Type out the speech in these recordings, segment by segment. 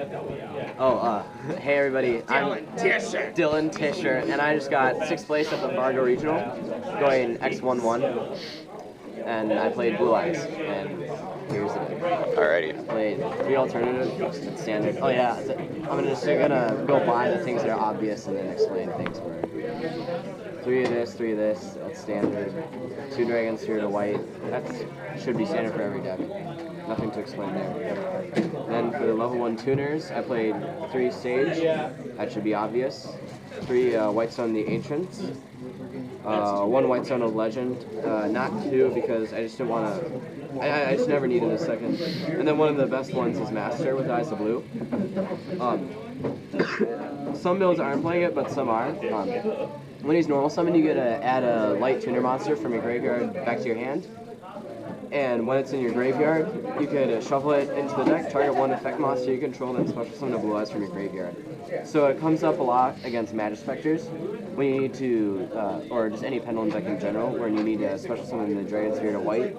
Oh, hey everybody, I'm Tischer. Dylan Tischer, and I just got 6th place at the Fargo Regional, going X11, and I played Blue Eyes, and here's the deck. Alrighty. Played 3 alternatives, it's standard. Oh yeah, I'm just gonna go by the things that are obvious and then explain things where 3 of this, that's standard. 2 dragons, 3 to white, that should be standard for every deck. Nothing to explain there. Then for the level 1 tuners, I played 3 Sage. That should be obvious. 3 Whitestone the Ancients. 1 Whitestone of Legend. Not 2 because I just didn't want to. I just never needed a second. And then one of the best ones is Master with Eyes of Blue. Some builds aren't playing it, but some are. When he's normal summon, you get to add a light tuner monster from your graveyard back to your hand. And when it's in your graveyard, you can shuffle it into the deck, target 1 effect monster you control, then special summon a Blue Eyes from your graveyard. So it comes up a lot against Magic Specters when you need to, or just any Pendulum deck in general, where you need to special summon the Dragon Spirit of White,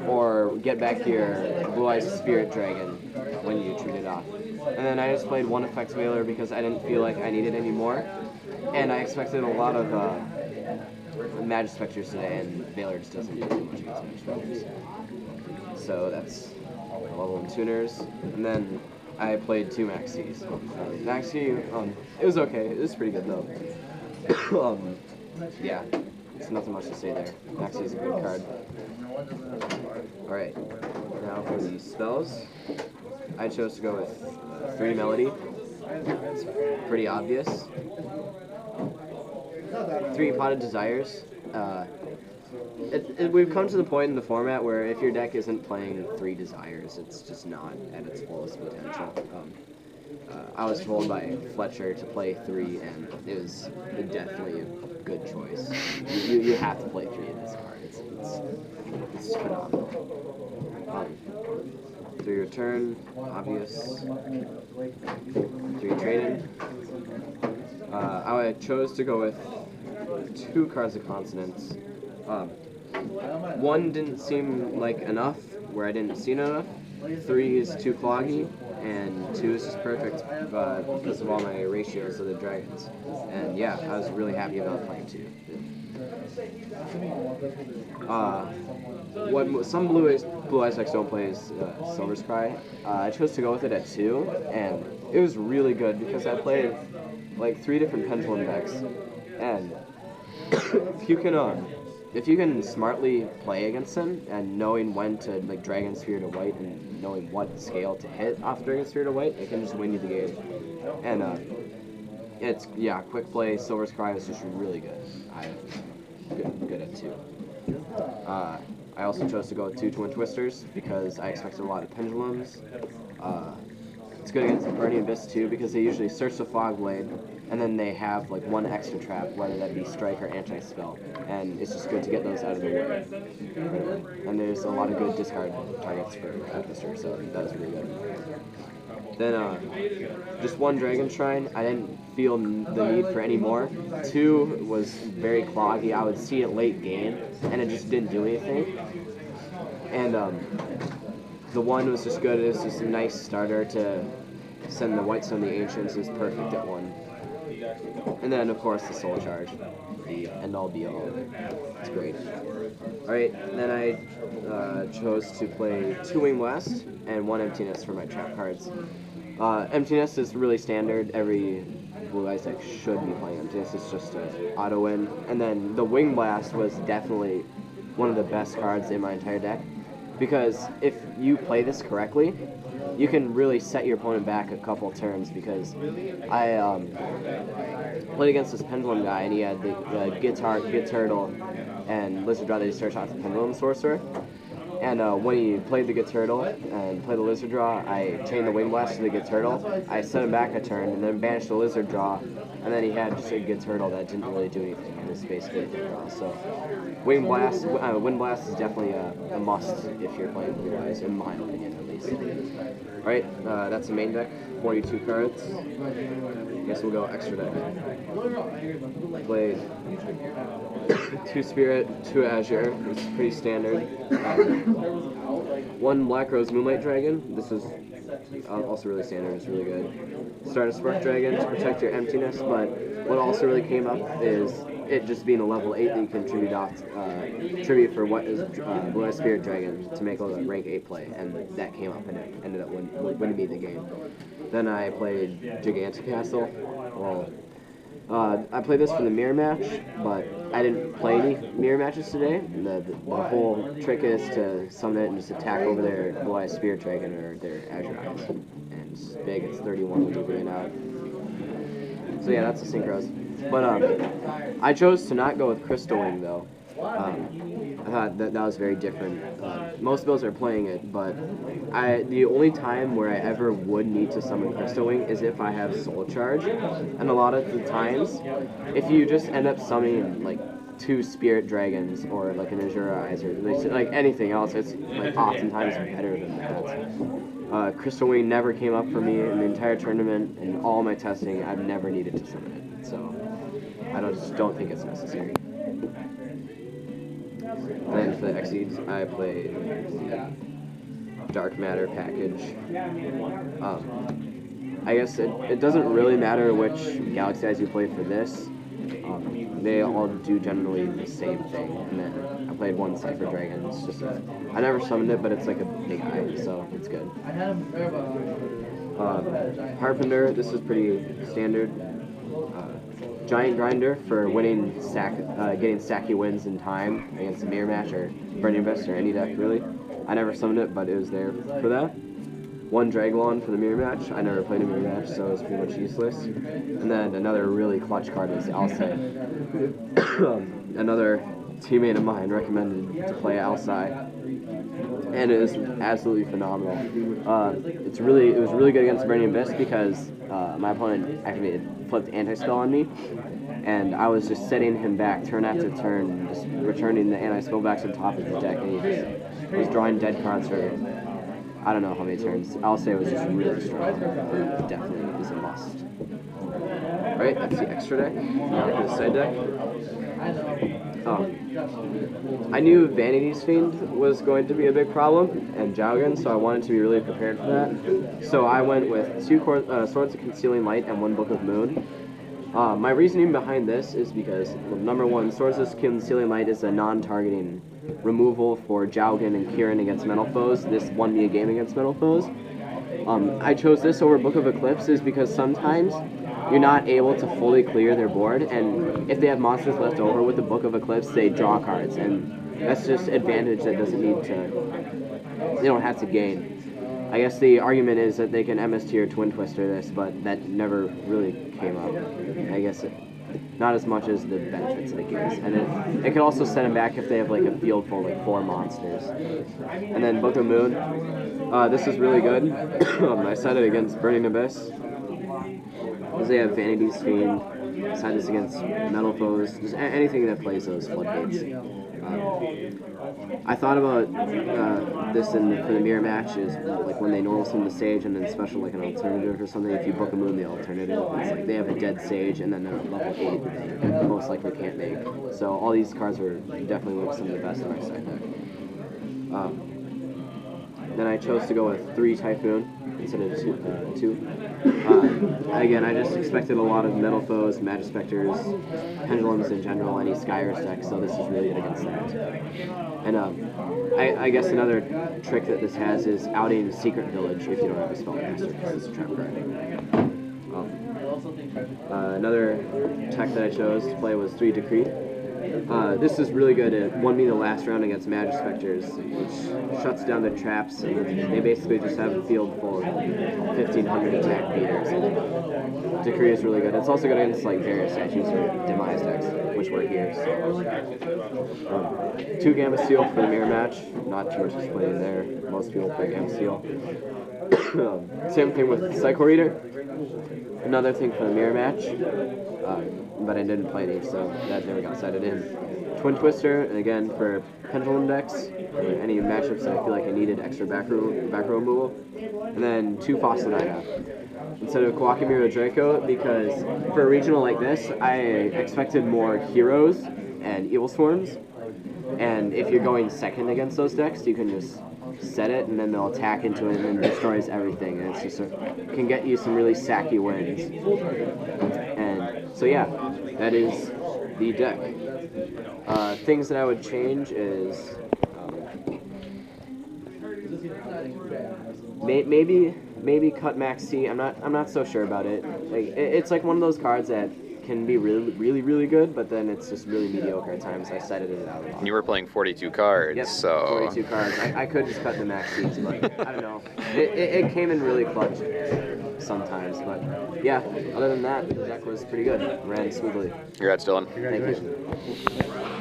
or get back your Blue Eyes Spirit Dragon when you treat it off. And then I just played 1 Effect Veiler because I didn't feel like I needed any more, and I expected a lot of Magic Specters today, and Veiler just doesn't do too much against Magic Specters. So that's level 1 tuners, and then I played 2 Maxis. Maxi, it was okay. It was pretty good though. Yeah, there's nothing much to say there. Maxi is a good card. All right, now for the spells, I chose to go with 3 Melody. It's pretty obvious. 3 Potted Desires. We've come to the point in the format where if your deck isn't playing 3 Desires, it's just not at its fullest potential. I was told by Fletcher to play 3, and it was definitely a good choice. You have to play 3 of this card. It's phenomenal. 3 Return, obvious. 3 Trading. I chose to go with 2 cards of Consonants. 1 didn't seem like enough, where I didn't see enough. 3 is too cloggy, and 2 is just perfect because of all my ratios of the dragons. And yeah, I was really happy about playing 2. What some Blue Eyes decks don't play is Silver's Cry. I chose to go with it at 2, and it was really good because I played like 3 different Pendulum decks, and if you can smartly play against them and knowing when to like Dragon Sphere to White and knowing what scale to hit off Dragon Sphere to White, it can just win you the game. And it's quick play. Silver's Cry is just really good. Good at 2. I also chose to go with 2 Twin Twisters because I expected a lot of Pendulums. It's good against Burning Abyss too because they usually search the Fog Blade and then they have like 1 extra trap, whether that be strike or anti-spell, and it's just good to get those out of the way. And there's a lot of good discard targets for Twin Twister, so that was really good. Then just 1 Dragon Shrine. I didn't feel the need for any more. 2 was very cloggy. I would see it late game, and it just didn't do anything. And the 1 was just good. It was just a nice starter to send the Whitestone the Ancients. Is perfect at 1. And then, of course, the Soul Charge, the end-all be-all. It's great. Alright, then I chose to play 2 Wing Blast and 1 Emptiness for my trap cards. Emptiness is really standard. Every Blue Eyes deck should be playing Emptiness. It's just an auto-win. And then the Wing Blast was definitely one of the best cards in my entire deck, because if you play this correctly, you can really set your opponent back a couple turns, because I played against this Pendulum guy, and he had the Git Turtle and Lizard Draw that he starts off the Pendulum Sorcerer. And when he played the Git Turtle and played the Lizard Draw, I chained the Wing Blast to the Git Turtle. I set him back a turn, and then banished the Lizard Draw, and then he had just a Git Turtle that didn't really do anything. It was basically a Git Draw. So Wind Blast is definitely a must if you're playing Blue Eyes, in my opinion at least. Alright, that's the main deck, 42 cards. I guess we'll go extra deck. Played 2 Spirit, 2 Azure, it's pretty standard. 1 Black Rose Moonlight Dragon. This is also really standard. It's really good. Start a Spark Dragon to protect your emptiness, but what also really came up is it just being a level 8 that you can tribute for what is Blue Eye Spirit Dragon to make a rank 8 play, and that came up and it ended up winning me the game. Then I played Gigantic Castle. Well, I played this for the mirror match, but I didn't play any mirror matches today. The whole trick is to summon it and just attack over their Blue Eye Spirit Dragon or their Azure Eyes. And it's big, it's 31 when you bring it out. So yeah, that's the synchros. But I chose to not go with Crystal Wing though. I thought that was very different. Most builds are playing it, but the only time where I ever would need to summon Crystal Wing is if I have Soul Charge, and a lot of the times, if you just end up summoning like 2 Spirit Dragons or like an Azure Eyes or like anything else, it's like oftentimes better than that. Crystal Wing never came up for me in the entire tournament, and all my testing, I've never needed to summon it, so I just don't think it's necessary. Then for the Exceeds, I played Dark Matter package. I guess it doesn't really matter which Galaxy Eyes you play for this. They all do generally the same thing. And then I played one Cypher Dragon. It's just I never summoned it, but it's like a big eye, so it's good. Harpender, this is pretty standard. Giant Grinder for winning getting stacky wins in time against a mirror match or Burning Abyss or any deck really. I never summoned it, but it was there for that. One Dragalon for the mirror match. I never played a mirror match, so it was pretty much useless. And then another really clutch card is Alcai. Another teammate of mine recommended to play Alcai, and it was absolutely phenomenal. It was really good against Burning Abyss because my opponent flipped anti-spell on me, and I was just setting him back turn after turn, just returning the anti-spell back to the top of his deck, and he just was drawing dead cards for I don't know how many turns. I'll say it was just really strong. It definitely is a must. Alright, that's the extra deck. Now for the side deck. I knew Vanity's Fiend was going to be a big problem, and Jowgen, so I wanted to be really prepared for that. So I went with 2 Swords of Concealing Light and 1 Book of Moon. My reasoning behind this is because, well, number 1, Swords of Concealing Light is a non-targeting removal for Jowgen and Kieran against metal foes. This won me a game against metal foes. I chose this over Book of Eclipse because sometimes you're not able to fully clear their board, and if they have monsters left over with the Book of Eclipse, they draw cards, and that's just advantage that they don't have to gain. I guess the argument is that they can MST or Twin Twister this, but that never really came up. I guess not as much as the benefits it gives, and it can also set them back if they have like a field full of like 4 monsters. And then Book of Moon, this is really good. I set it against Burning Abyss because they have Vanity's Fiend. I set this against metal foes, just anything that plays those floodgates. I thought about this for the mirror match is like when they normal summon the Sage and then special like an alternative or something. If you Book a Moon, the alternative, it's like they have a dead Sage and then they're level 8 and most likely can't make. So all these cards are definitely like some of the best in my side deck. Then I chose to go with 3 Typhoon instead of 2. Again, I just expected a lot of metal foes, Magispectors, Pendulums in general, any Skyers decks, so this is really good against that. And I guess another trick that this has is outing Secret Village if you don't have a Spellcaster, because it's a trap card. Another tech that I chose to play was 3 Decree. This is really good. It won me the last round against Magispectors, which shuts down the traps, and they basically just have a field full of 1,500 attack beaters. And Decree is really good. It's also good against like various statues or Demise decks, which were here. So. 2 Gamma Steel for the mirror match. Not too much display in there. Most people play Gamma Steel. Same thing with Psycho Reader. Another thing for the mirror match. But I didn't play any, so that never got cited in. Twin Twister, and again for Pendulum decks, or any matchups that I feel like I needed extra back row removal. And then 2 Fossil Nida instead of Kawakimiro Draco, because for a regional like this, I expected more Heroes and Evil Swarms. And if you're going second against those decks, you can just set it, and then they'll attack into it, and then it destroys everything. And it's just can get you some really sacky wins. And so yeah, that is the deck. Things that I would change is maybe cut Max T. I'm not so sure about it. Like it's like one of those cards that can be really good, but then it's just really mediocre at times. I cited it out a lot. And you were playing 42 cards, yep, so 42 cards. I could just cut the Max T's, but I don't know. It came in really clutch sometimes, but yeah. Other than that, the deck was pretty good. Ran smoothly. Congrats, Dylan. Thank you.